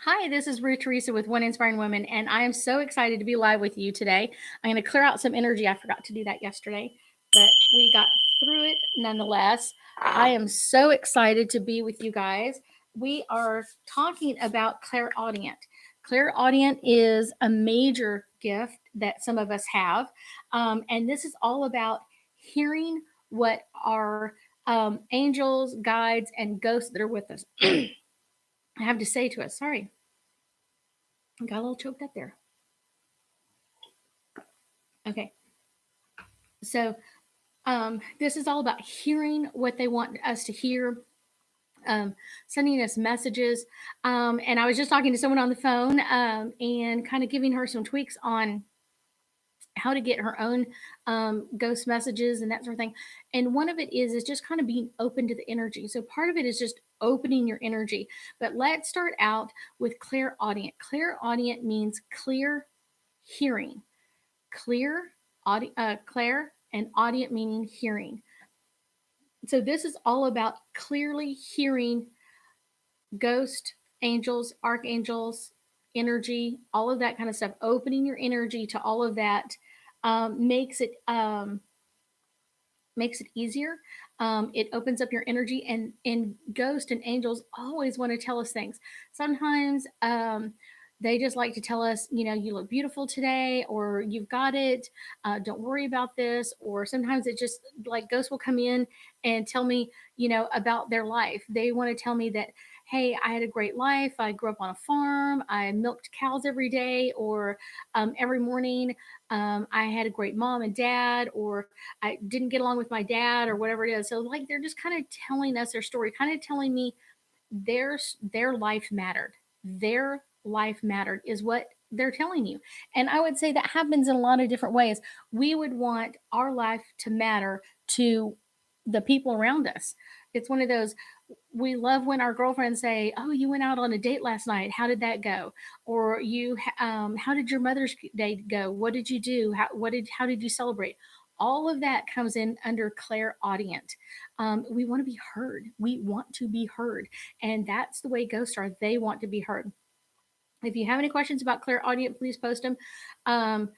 Hi, this is Ruth Theresa with One Inspiring Women, and I am so excited to be live with you today. I'm going to clear out some energy. I forgot to do that yesterday, but we got through it nonetheless. I am so excited to be with you guys. We are talking about clairaudient. Clairaudient is a major gift that some of us have, and this is all about hearing what our angels, guides, and ghosts that are with us have to say to us. Sorry, I got a little choked up there. Okay. So this is all about hearing what they want us to hear, sending us messages. And I was just talking to someone on the phone and kind of giving her some tweaks on how to get her own ghost messages and that sort of thing. And one of it is just kind of being open to the energy. So part of it is just opening your energy. But let's start out with clairaudient. Clairaudient means clear hearing. Clear, clair, and audient meaning hearing. So this is all about clearly hearing ghost, angels, archangels, energy, all of that kind of stuff. Opening your energy to all of that makes it easier. It opens up your energy, and ghost and angels always want to tell us things. Sometimes they just like to tell us, you look beautiful today, or you've got it. Don't worry about this. Or sometimes it just like ghosts will come in and tell me, about their life. They want to tell me that, hey, I had a great life. I grew up on a farm. I milked cows every day, or every morning. I had a great mom and dad, or I didn't get along with my dad, or whatever it is. So like they're just kind of telling us their story, kind of telling me their life mattered. Their life mattered is what they're telling you. And I would say that happens in a lot of different ways. We would want our life to matter to the people around us. It's one of those, we love when our girlfriends say, "Oh, you went out on a date last night. How did that go?" Or how did your Mother's Day go? What did you do? How did you celebrate? All of that comes in under clairaudient. We want to be heard. We want to be heard, and that's the way ghosts are. They want to be heard. If you have any questions about clairaudient, please post them. Um,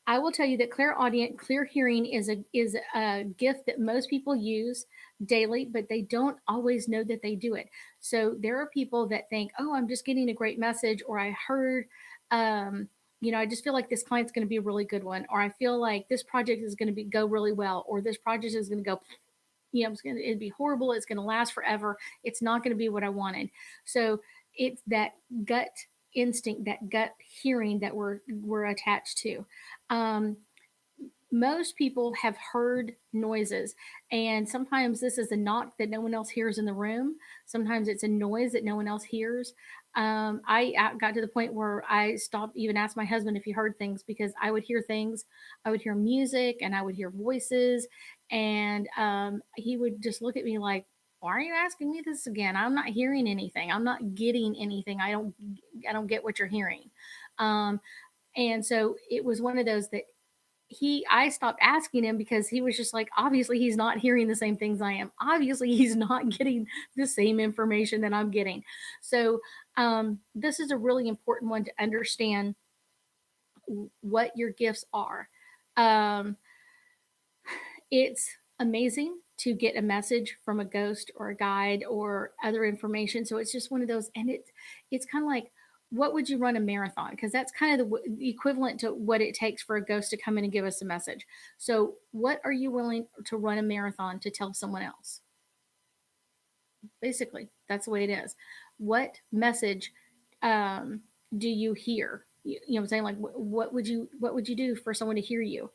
I will tell you that clairaudient, clear hearing is a gift that most people use daily, but they don't always know that they do it. So there are people that think, "Oh, I'm just getting a great message," or "I heard." I just feel like this client's going to be a really good one, or I feel like this project is going to go really well, or this project is going to go, it'd be horrible. It's going to last forever. It's not going to be what I wanted. So it's that gut instinct, that gut hearing that we're attached to. Um, Most people have heard noises, and sometimes this is a knock that no one else hears in the room. Sometimes it's a noise that no one else hears. I got to the point where I stopped even ask my husband if he heard things, because I would hear things. I would hear music and I would hear voices, and he would just look at me like, "Why are you asking me this again? I'm not hearing anything. I'm not getting anything. I don't get what you're hearing." Um, and so it was one of those that I stopped asking him, because he was just like, obviously he's not hearing the same things I am. Obviously he's not getting the same information that I'm getting. So this is a really important one to understand what your gifts are. Um, it's amazing to get a message from a ghost or a guide or other information. So it's just one of those, and it's kind of like, what would you run a marathon? Because that's kind of the equivalent to what it takes for a ghost to come in and give us a message. So what are you willing to run a marathon to tell someone else? Basically, that's the way it is. What message do you hear? You know what I'm saying? Like, what would you do for someone to hear you?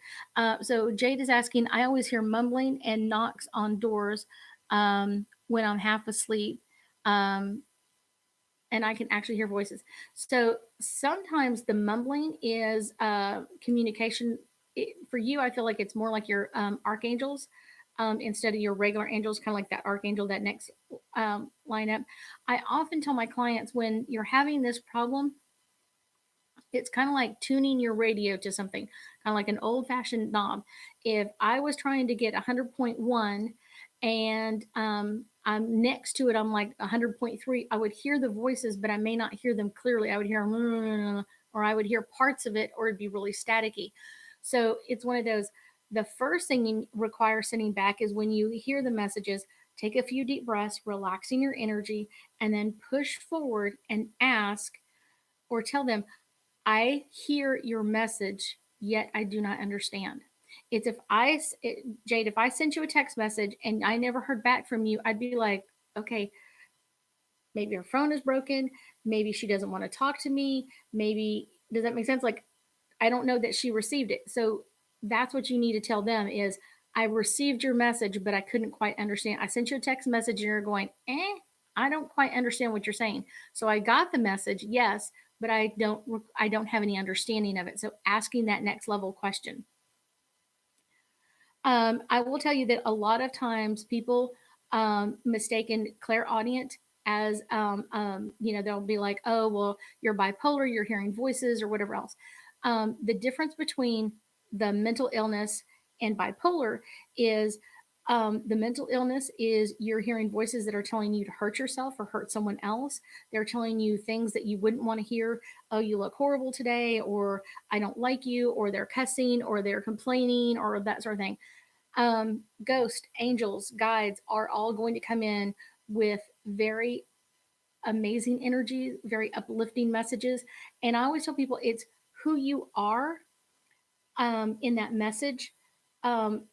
So Jade is asking. I always hear mumbling and knocks on doors when I'm half asleep, um, and I can actually hear voices. So sometimes the mumbling is communication. For you, I feel like it's more like your archangels, instead of your regular angels, kind of like that archangel, that next lineup. I often tell my clients, when you're having this problem, it's kind of like tuning your radio to something, kind of like an old fashioned knob. If I was trying to get 100.1 and I'm next to it, I'm like 100.3. I would hear the voices, but I may not hear them clearly. I would hear or I would hear parts of it, or it'd be really staticky. So it's one of those. The first thing you require sitting back is when you hear the messages, take a few deep breaths, relaxing your energy, and then push forward and ask or tell them, I hear your message, yet I do not understand. It's if Jade, if I sent you a text message and I never heard back from you, I'd be like, okay, maybe her phone is broken. Maybe she doesn't want to talk to me. Maybe, does that make sense? Like, I don't know that she received it. So that's what you need to tell them is, I received your message, but I couldn't quite understand. I sent you a text message and you're going, I don't quite understand what you're saying. So I got the message, yes, but I don't have any understanding of it. So asking that next level question. I will tell you that a lot of times people mistaken clairaudient as, they'll be like, oh, well, you're bipolar, you're hearing voices or whatever else. The difference between the mental illness and bipolar is, the mental illness is you're hearing voices that are telling you to hurt yourself or hurt someone else. They're telling you things that you wouldn't want to hear. Oh, you look horrible today, or I don't like you, or they're cussing, or they're complaining, or that sort of thing. Ghost, angels, guides are all going to come in with very amazing energy, very uplifting messages. And I always tell people it's who you are in that message. Um,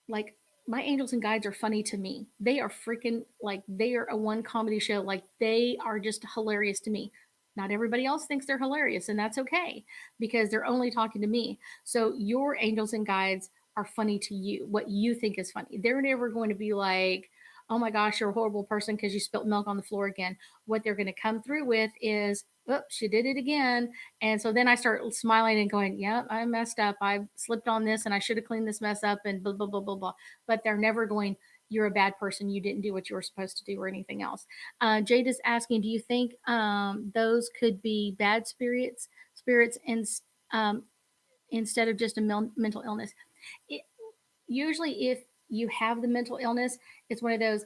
like, my angels and guides are funny to me. They are freaking, like, they are a one comedy show. Like, they are just hilarious to me. Not everybody else thinks they're hilarious, and that's okay because they're only talking to me. So your angels and guides are funny to you, what you think is funny. They're never going to be like, oh my gosh, you're a horrible person because you spilt milk on the floor again. What they're going to come through with is, oh, she did it again. And so then I start smiling and going, yeah, I messed up. I slipped on this and I should have cleaned this mess up and blah, blah, blah, blah, blah. But they're never going, you're a bad person. You didn't do what you were supposed to do or anything else. Jade is asking, do you think those could be bad spirits um, instead of just a mental illness? It, usually if you have the mental illness, it's one of those,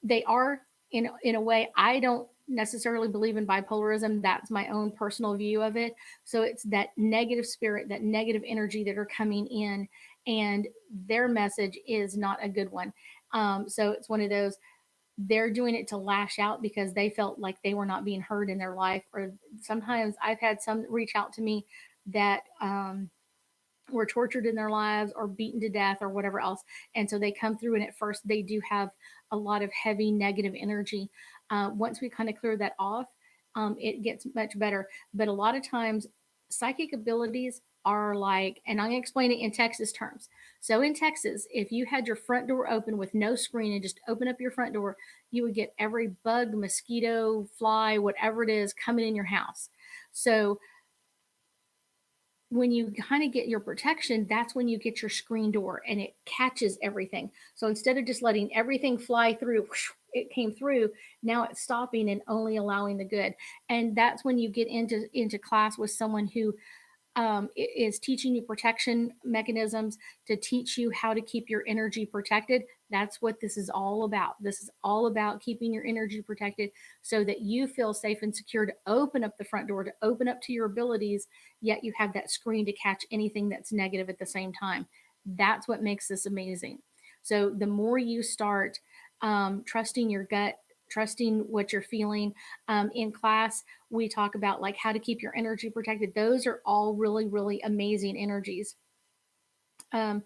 they are, in a way. I don't necessarily believe in bipolarism. That's my own personal view of it. So it's that negative spirit, that negative energy that are coming in, and their message is not a good one. So it's one of those, they're doing it to lash out because they felt like they were not being heard in their life. Or sometimes I've had some reach out to me that were tortured in their lives or beaten to death or whatever else. And so they come through, and at first they do have a lot of heavy negative energy. Once we kind of clear that off, it gets much better. But a lot of times, psychic abilities are like, and I'm going to explain it in Texas terms. So in Texas, if you had your front door open with no screen and just open up your front door, you would get every bug, mosquito, fly, whatever it is coming in your house. So when you kind of get your protection, that's when you get your screen door and it catches everything. So instead of just letting everything fly through, it came through. Now it's stopping and only allowing the good. And that's when you get into class with someone who is teaching you protection mechanisms to teach you how to keep your energy protected. That's what this is all about. This is all about keeping your energy protected so that you feel safe and secure to open up the front door, to open up to your abilities, yet you have that screen to catch anything that's negative at the same time. That's what makes this amazing. So the more you start trusting your gut, trusting what you're feeling. In class, we talk about like how to keep your energy protected. Those are all really, really amazing energies. Um,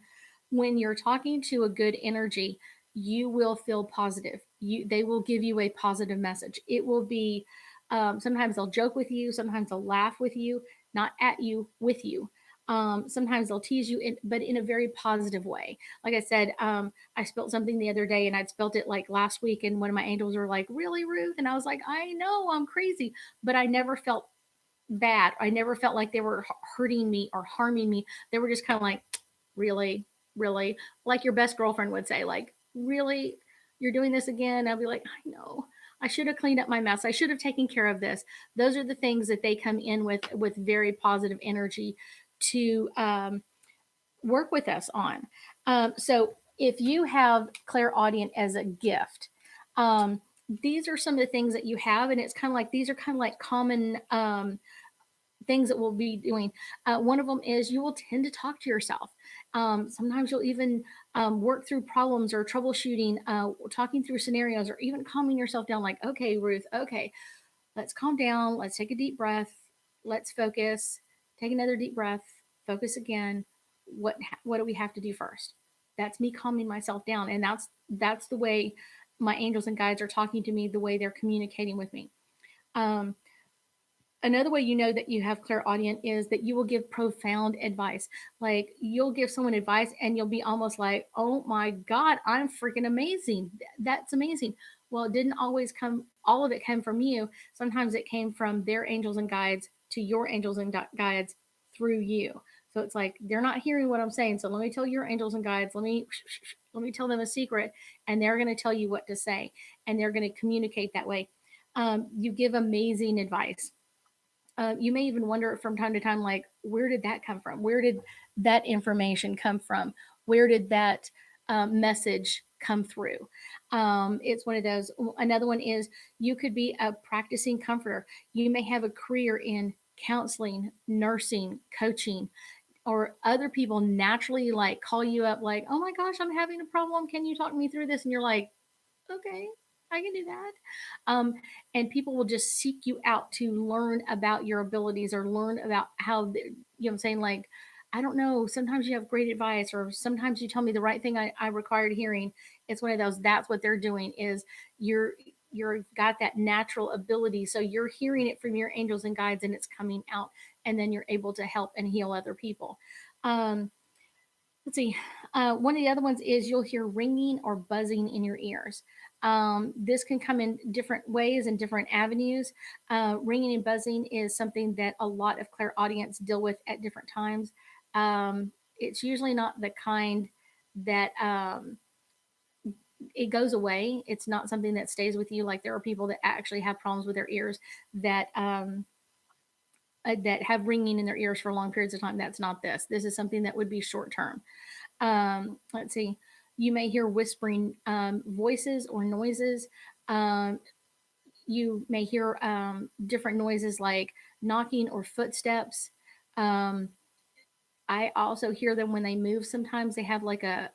when you're talking to a good energy, you will feel positive. They will give you a positive message. It will be, sometimes they'll joke with you, sometimes they'll laugh with you, not at you, with you. Sometimes they'll tease you, but in a very positive way. Like I said, I spelt something the other day, and I'd spelt it like last week, and one of my angels were like, "Really, Ruth?" And I was like, "I know, I'm crazy," but I never felt bad. I never felt like they were hurting me or harming me. They were just kind of like, really, really, like your best girlfriend would say, like, really, you're doing this again. I'll be like, I know, I should have cleaned up my mess, I should have taken care of this. Those are the things that they come in with very positive energy to work with us on. So if you have clairaudient as a gift, Um, these are some of the things that you have, and it's kind of like these are kind of like common things that we'll be doing. One of them is you will tend to talk to yourself. Sometimes you'll even work through problems or troubleshooting, talking through scenarios, or even calming yourself down. Like, okay, Ruth, okay, let's calm down. Let's take a deep breath. Let's focus. Take another deep breath. Focus again. What do we have to do first? That's me calming myself down, and that's the way my angels and guides are talking to me. The way they're communicating with me. Um, Another way you know that you have clairaudient is that you will give profound advice. Like you'll give someone advice and you'll be almost like, oh my God, I'm freaking amazing. That's amazing. Well, it didn't always come, all of it came from you. Sometimes it came from their angels and guides to your angels and guides through you. So it's like they're not hearing what I'm saying. So let me tell your angels and guides, let me tell them a secret, and they're going to tell you what to say, and they're going to communicate that way. You give amazing advice. You may even wonder from time to time, like, where did that come from? Where did that information come from? Where did that message come through? It's one of those. Another one is you could be a practicing comforter. You may have a career in counseling, nursing, coaching, or other people naturally like call you up, like, oh my gosh, I'm having a problem. Can you talk me through this? And you're like, okay, I can do that. And people will just seek you out to learn about your abilities or learn about how, you know what I'm saying? Like, I don't know, sometimes you have great advice or sometimes you tell me the right thing I required hearing. It's one of those, that's what they're doing is you're got that natural ability. So you're hearing it from your angels and guides and it's coming out and then you're able to help and heal other people. Um, let's see. One of the other ones is you'll hear ringing or buzzing in your ears. This can come in different ways and different avenues. Ringing and buzzing is something that a lot of clairaudients deal with at different times. It's usually not the kind that it goes away. It's not something that stays with you. Like there are people that actually have problems with their ears that have ringing in their ears for long periods of time. That's not this. This is something that would be short term. Let's see. You may hear whispering voices or noises. Um, you may hear different noises like knocking or footsteps. Um, I also hear them when they move. Sometimes they have like a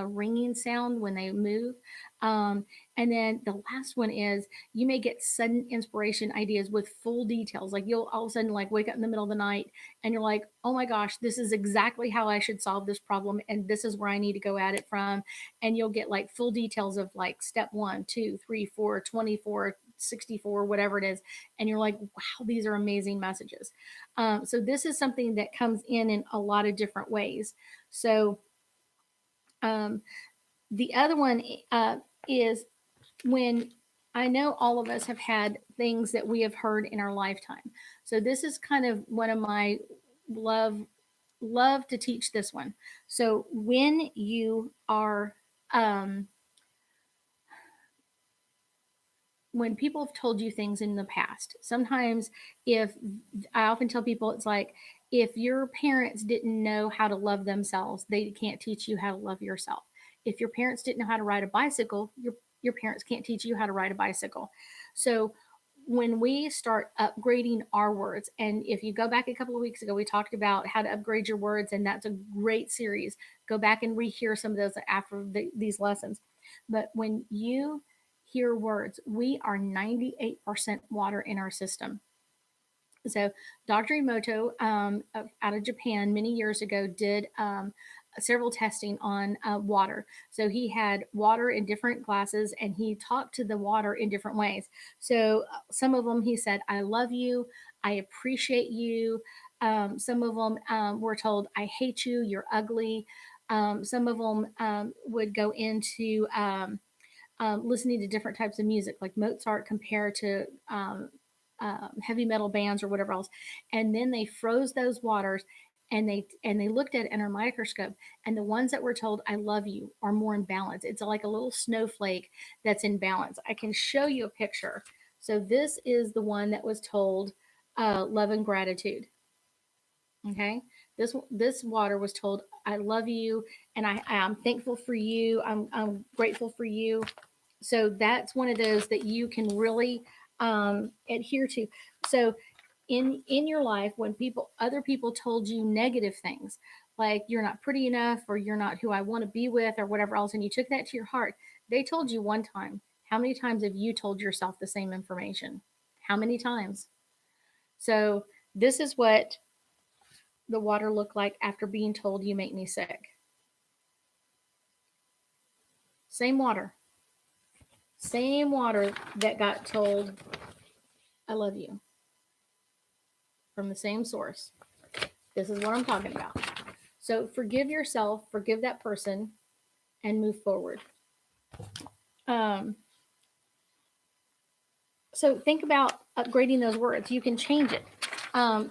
ringing sound when they move. Um, and then the last one is you may get sudden inspiration ideas with full details. Like you'll all of a sudden like wake up in the middle of the night and you're like, oh my gosh, this is exactly how I should solve this problem. And this is where I need to go at it from. And you'll get like full details of like step 1, 2, 3, 4, 24, 64, whatever it is. And you're like, wow, these are amazing messages. So this is something that comes in a lot of different ways. So um, the other one is when I know all of us have had things that we have heard in our lifetime. So this is kind of one of my love love to teach this one. So when you are um, when people have told you things in the past, sometimes if I often tell people it's like if your parents didn't know how to love themselves, they can't teach you how to love yourself. If your parents didn't know how to ride a bicycle, your parents can't teach you how to ride a bicycle. So when we start upgrading our words, and if you go back a couple of weeks ago, we talked about how to upgrade your words, and that's a great series. Go back and rehear some of those after these lessons. But when you hear words, we are 98% water in our system. So Dr. Emoto out of Japan many years ago did several testing on water. So he had water in different glasses and he talked to the water in different ways. So some of them he said, I love you, I appreciate you. Some of them were told, I hate you, you're ugly. Some of them would go into listening to different types of music, like Mozart compared to heavy metal bands or whatever else, and then they froze those waters and they looked at it under a microscope, and the ones that were told "I love you" are more in balance. It's like a little snowflake that's in balance. I can show you a picture. So this is the one that was told love and gratitude. Okay, This water was told, I love you, and I'm thankful for you. I'm grateful for you. So that's one of those that you can really adhere to. So in your life, when other people told you negative things, like you're not pretty enough, or you're not who I want to be with, or whatever else, and you took that to your heart, they told you one time. How many times have you told yourself the same information? How many times? So this is what the water looked like after being told, you make me sick. Same water. Same water that got told, I love you, from the same source. This is what I'm talking about. So forgive yourself, forgive that person, and move forward. Um, so think about upgrading those words. You can change it.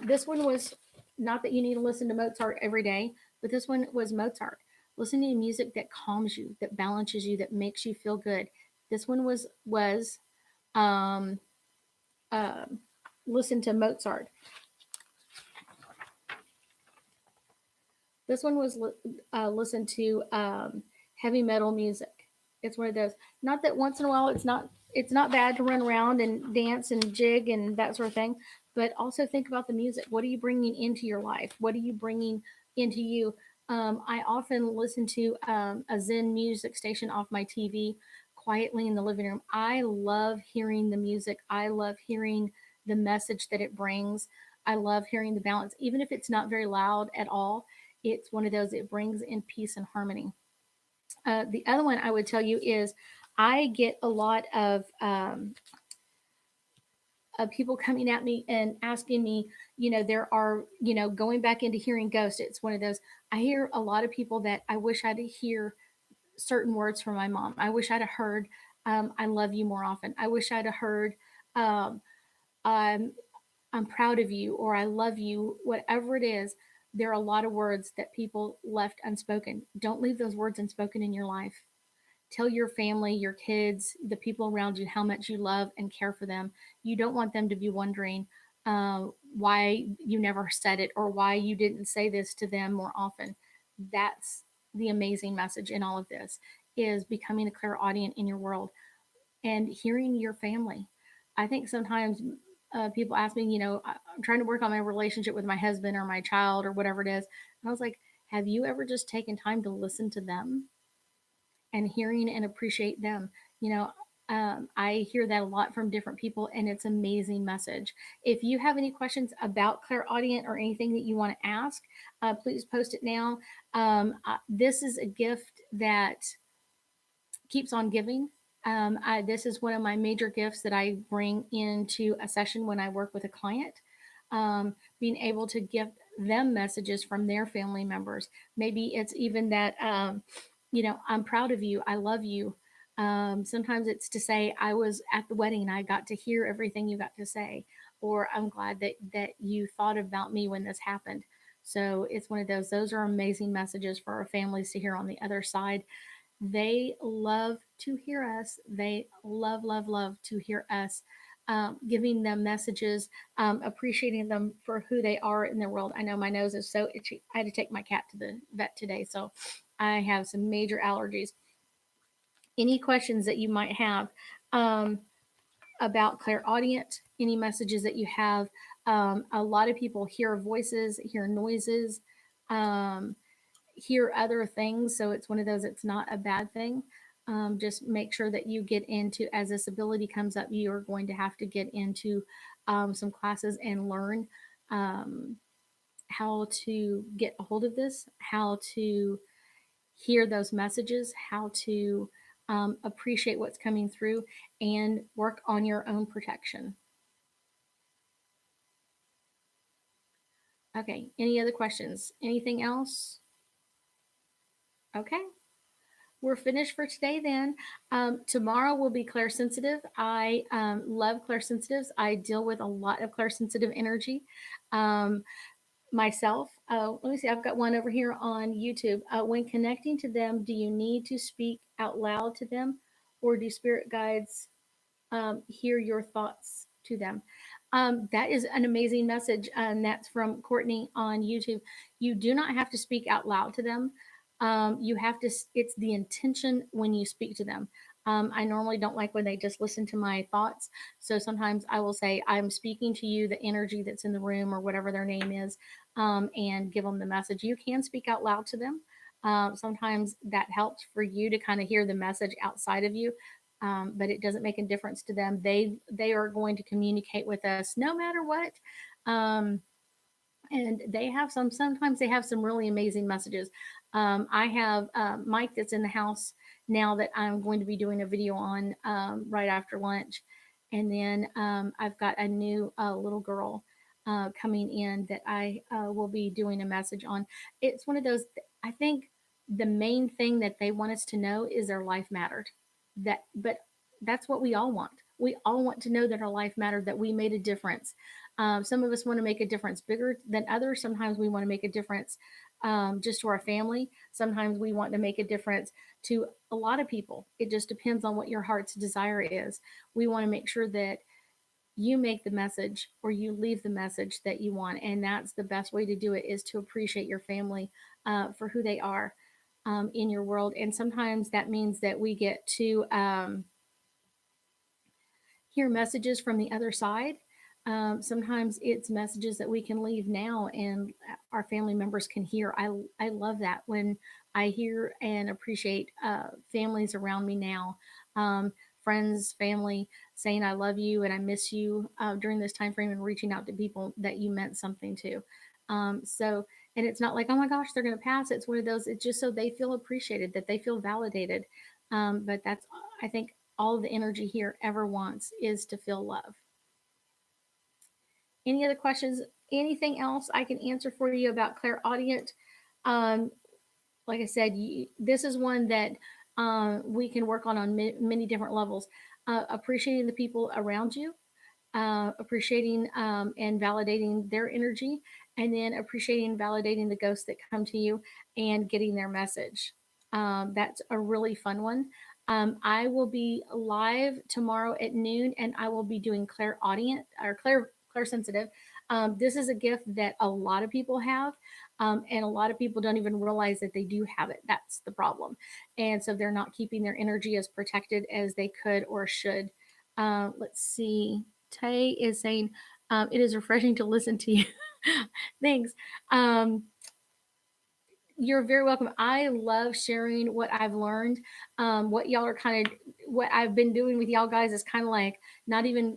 This one was not that you need to listen to Mozart every day, but this one was Mozart. Listening to music that calms you, that balances you, that makes you feel good. This one was um, uh, listen to Mozart. This one was listen to heavy metal music. It's one of those. Not that once in a while it's not bad to run around and dance and jig and that sort of thing, but also think about the music. What are you bringing into your life? What are you bringing into you? I often listen to a Zen music station off my TV quietly in the living room. I love hearing the music. I love hearing the message that it brings. I love hearing the balance, even if it's not very loud at all. It's one of those, it brings in peace and harmony. The other one I would tell you is I get a lot of people coming at me and asking me, there are, going back into hearing ghosts. It's one of those, I hear a lot of people that I wish I'd hear certain words from my mom. I wish I'd have heard, I love you more often. I wish I'd have heard, um, I'm, I'm proud of you, or I love you, whatever it is. There are a lot of words that people left unspoken. Don't leave those words unspoken in your life. Tell your family, your kids, the people around you how much you love and care for them. You don't want them to be wondering why you never said it, or why you didn't say this to them more often. That's the amazing message in all of this, is becoming a clairaudient in your world and hearing your family. I think sometimes people ask me, I'm trying to work on my relationship with my husband or my child or whatever it is. And I was like, have you ever just taken time to listen to them and hearing and appreciate them? I hear that a lot from different people, and it's an amazing message. If you have any questions about Clairaudient or anything that you want to ask, please post it now. This is a gift that keeps on giving. This is one of my major gifts that I bring into a session when I work with a client. Being able to give them messages from their family members. Maybe it's even that, I'm proud of you. I love you. Sometimes it's to say, I was at the wedding. I got to hear everything you got to say, or I'm glad that you thought about me when this happened. So it's one of those. Those are amazing messages for our families to hear on the other side. They love to hear us. They love to hear us, giving them messages, appreciating them for who they are in their world. I know my nose is so itchy. I had to take my cat to the vet today, so I have some major allergies. Any questions that you might have um, about clairaudient, any messages that you have? A lot of people hear voices, hear noises, um, hear other things. So it's one of those, it's not a bad thing. Just make sure that you get into, as this ability comes up, you are going to have to get into some classes and learn um, how to get a hold of this, how to hear those messages, how to appreciate what's coming through, and work on your own protection. Okay, any other questions? Anything else? Okay. We're finished for today then. Tomorrow will be Clairsensitive. I love Clairsensitives. I deal with a lot of Clairsensitive energy myself. Let me see, I've got one over here on YouTube. When connecting to them, do you need to speak out loud to them, or do spirit guides hear your thoughts to them. That is an amazing message, and that's from Courtney on YouTube. You do not have to speak out loud to them. You have to. It's the intention when you speak to them. I normally don't like when they just listen to my thoughts. So sometimes I will say, I'm speaking to you, the energy that's in the room or whatever their name is, and give them the message. You can speak out loud to them. Sometimes that helps for you to kind of hear the message outside of you, but it doesn't make a difference to them. They are going to communicate with us no matter what. Um, and they have some. Sometimes they have some really amazing messages. I have Mike that's in the house now that I'm going to be doing a video on right after lunch, and then I've got a new little girl coming in that I will be doing a message on. It's one of those. I think the main thing that they want us to know is their life mattered. But that's what we all want. We all want to know that our life mattered, that we made a difference. Some of us want to make a difference bigger than others. Sometimes we want to make a difference just to our family. Sometimes we want to make a difference to a lot of people. It just depends on what your heart's desire is. We want to make sure that you make the message or you leave the message that you want. And that's the best way to do it, is to appreciate your family for who they are in your world. And sometimes that means that we get to hear messages from the other side. Sometimes it's messages that we can leave now and our family members can hear. I love that when I hear and appreciate families around me now, friends, family saying I love you and I miss you during this time frame, and reaching out to people that you meant something to. So, and it's not like, oh my gosh, they're going to pass. It's one of those, it's just so they feel appreciated, that they feel validated. But that's, I think, all the energy here ever wants is to feel love. Any other questions? Anything else I can answer for you about Clairaudient? Um, like I said, this is one that we can work on many different levels. Appreciating the people around you, appreciating and validating their energy, and then appreciating and validating the ghosts that come to you and getting their message. That's a really fun one. I will be live tomorrow at noon, and I will be doing Clairaudient or Clairsensitive. This is a gift that a lot of people have, and a lot of people don't even realize that they do have it. That's the problem, and so they're not keeping their energy as protected as they could or should. Let's see. Tay is saying, it is refreshing to listen to you. Thanks. Um, you're very welcome. I love sharing what I've learned. What y'all are kind of, what I've been doing with y'all guys is kind of like not even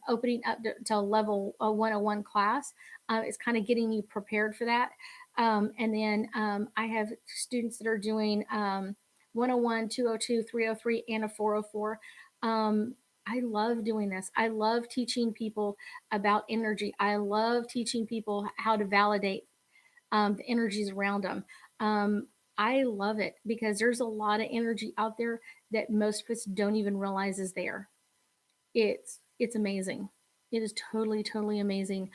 opening up to level a 101 class. It's kind of getting you prepared for that. And then I have students that are doing 101, 202, 303, and a 404. I love doing this. I love teaching people about energy. I love teaching people how to validate the energies around them. Um, I love it because there's a lot of energy out there that most of us don't even realize is there. It's amazing. It is totally amazing.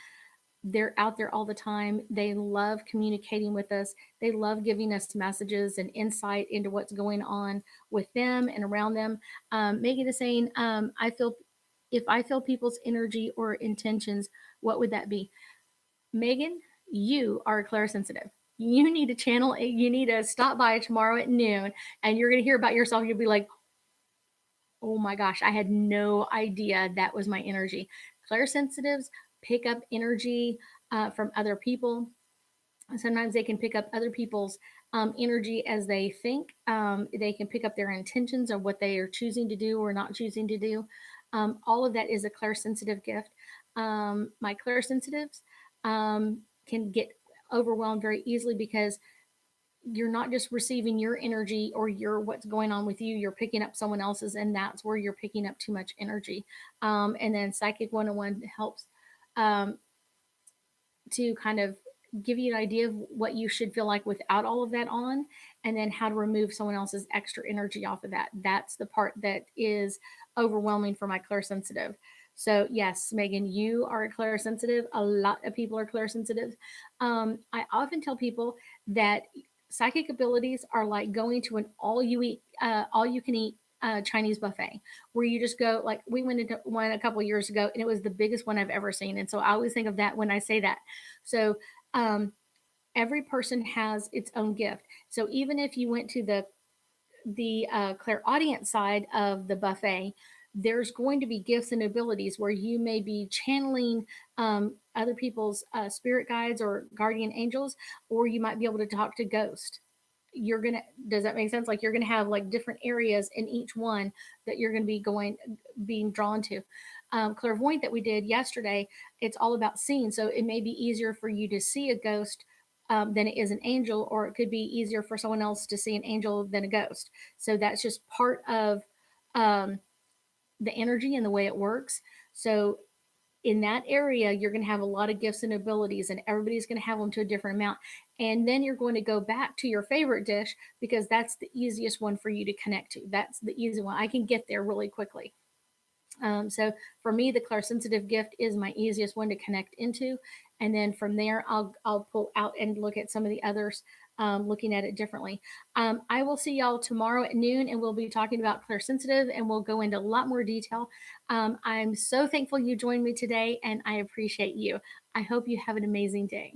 They're out there all the time. They love communicating with us. They love giving us messages and insight into what's going on with them and around them. Megan is saying, I feel, if I feel people's energy or intentions, what would that be? Megan, you are a clairsensitive. You need to channel it. You need to stop by tomorrow at noon, and you're going to hear about yourself. You'll be like, oh my gosh, I had no idea that was my energy. Clairsensitives pick up energy from other people. Sometimes they can pick up other people's energy as they think. They can pick up their intentions of what they are choosing to do or not choosing to do. All of that is a clairsensitive gift. My clairsensitives can get overwhelmed very easily because you're not just receiving your energy or your what's going on with you, you're picking up someone else's, and that's where you're picking up too much energy. And then Psychic 101 helps um, to kind of give you an idea of what you should feel like without all of that on, and then how to remove someone else's extra energy off of that. That's the part that is overwhelming for my clairsensitive. So yes, Megan, you are a clairsensitive. A lot of people are clairsensitive. I often tell people that psychic abilities are like going to an all you can eat Chinese buffet where you just go, like we went into one a couple years ago and it was the biggest one I've ever seen. And so I always think of that when I say that. So um, every person has its own gift. So even if you went to the clairaudient side of the buffet, there's going to be gifts and abilities where you may be channeling other people's spirit guides or guardian angels, or you might be able to talk to ghosts. You're gonna, does that make sense? Like you're gonna have like different areas in each one that you're gonna be being drawn to. Clairvoyant that we did yesterday, it's all about seeing. So it may be easier for you to see a ghost than it is an angel, or it could be easier for someone else to see an angel than a ghost. So that's just part of um, the energy and the way it works. So in that area, you're going to have a lot of gifts and abilities, and everybody's going to have them to a different amount. And then you're going to go back to your favorite dish because that's the easiest one for you to connect to. That's the easy one. I can get there really quickly. So for me, the clairsensitive gift is my easiest one to connect into, and then from there, I'll pull out and look at some of the others, looking at it differently. I will see y'all tomorrow at noon, and we'll be talking about clairsensitive, and we'll go into a lot more detail. I'm so thankful you joined me today, and I appreciate you. I hope you have an amazing day.